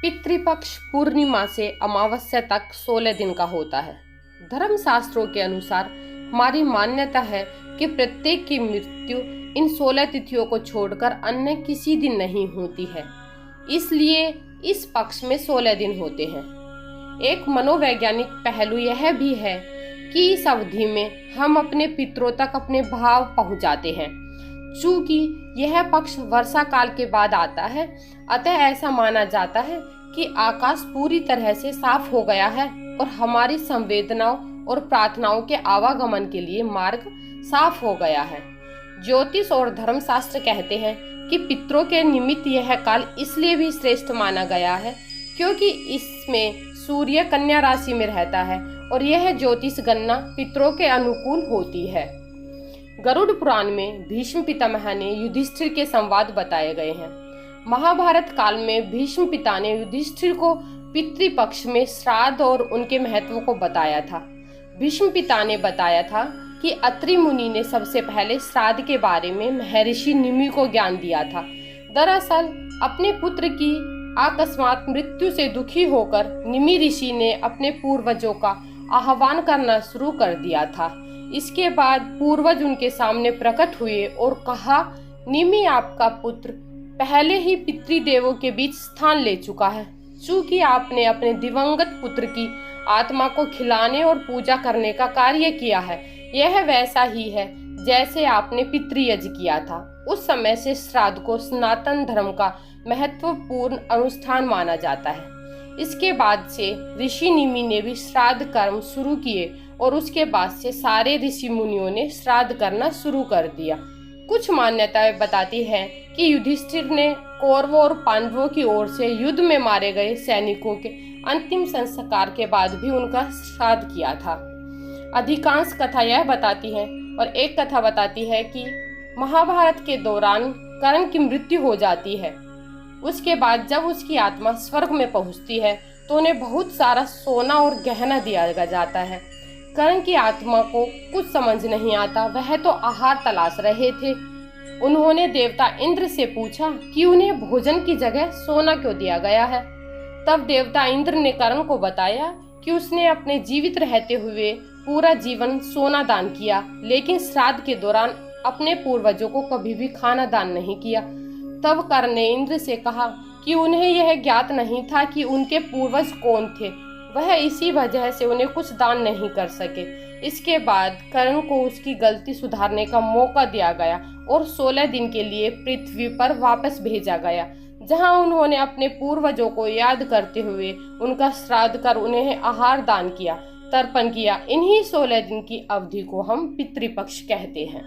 पितृपक्ष पूर्णिमा से अमावस्या तक 16 दिन का होता है। धर्म शास्त्रों के अनुसार हमारी मान्यता है कि प्रत्येक की मृत्यु इन 16 तिथियों को छोड़कर अन्य किसी दिन नहीं होती है, इसलिए इस पक्ष में 16 दिन होते हैं। एक मनोवैज्ञानिक पहलू यह भी है कि इस अवधि में हम अपने पितरों तक अपने भाव पहुंचाते हैं। चूंकि यह पक्ष वर्षा काल के बाद आता है, अतः ऐसा माना जाता है कि आकाश पूरी तरह से साफ हो गया है और हमारी संवेदनाओं और प्रार्थनाओं के आवागमन के लिए मार्ग साफ हो गया है। ज्योतिष और धर्मशास्त्र कहते हैं कि पितरों के निमित्त यह काल इसलिए भी श्रेष्ठ माना गया है क्योंकि इसमें सूर्य कन्या राशि में रहता है और यह ज्योतिष गणना पितरों के अनुकूल होती है। गरुड़ पुराण में भीष्म पितामह ने युधिष्ठिर के संवाद बताए गए हैं। महाभारत काल में भीष्म पिता ने युधिष्ठिर को पितृपक्ष में श्राद्ध और उनके महत्व को बताया था। भीष्म पिता ने बताया था कि अत्रि मुनि ने सबसे पहले श्राद्ध के बारे में महर्षि निमि को ज्ञान दिया था। दरअसल अपने पुत्र की अकस्मात मृत्यु से दुखी होकर निमि ऋषि ने अपने पूर्वजों का आह्वान करना शुरू कर दिया था। इसके बाद पूर्वज उनके सामने प्रकट हुए और कहा, निमि आपका पुत्र पहले ही पितृदेवों के बीच स्थान ले चुका है। चूंकि आपने अपने दिवंगत पुत्र की आत्मा को खिलाने और पूजा करने का कार्य किया है, यह वैसा ही है जैसे आपने पितृयज्ञ किया था। उस समय से श्राद्ध को सनातन धर्म का महत्वपूर्ण अनुष्ठान माना जाता है। इसके बाद से ऋषि निमि ने भी श्राद्ध कर्म शुरू किए और उसके बाद से सारे ऋषि मुनियों ने श्राद्ध करना शुरू कर दिया। कुछ मान्यताएं बताती हैं कि युधिष्ठिर ने कौरवों और पांडवों की ओर से युद्ध में मारे गए सैनिकों के अंतिम संस्कार के बाद भी उनका श्राद्ध किया था। अधिकांश कथा यह बताती है और एक कथा बताती है कि महाभारत के दौरान कर्ण की मृत्यु हो जाती है। उसके बाद जब उसकी आत्मा स्वर्ग में पहुंचती है तो उन्हें बहुत सारा सोना और गहना दिया जाता है। कर्ण की आत्मा को कुछ समझ नहीं आता, वह तो आहार तलाश रहे थे। उन्होंने देवता इंद्र से पूछा कि उन्हें भोजन की जगह सोना क्यों दिया गया है। तब देवता इंद्र ने कर्ण को बताया कि उसने अपने जीवित रहते हुए पूरा जीवन सोना दान किया, लेकिन श्राद्ध के दौरान अपने पूर्वजों को कभी भी खाना दान नहीं किया। तब कर्ण ने इंद्र से कहा कि उन्हें यह ज्ञात नहीं था कि उनके पूर्वज कौन थे, वह इसी वजह से उन्हें कुछ दान नहीं कर सके। इसके बाद कर्ण को उसकी गलती सुधारने का मौका दिया गया और 16 दिन के लिए पृथ्वी पर वापस भेजा गया, जहां उन्होंने अपने पूर्वजों को याद करते हुए उनका श्राद्ध कर उन्हें आहार दान किया, तर्पण किया। इन्हीं 16 दिन की अवधि को हम पितृपक्ष कहते हैं।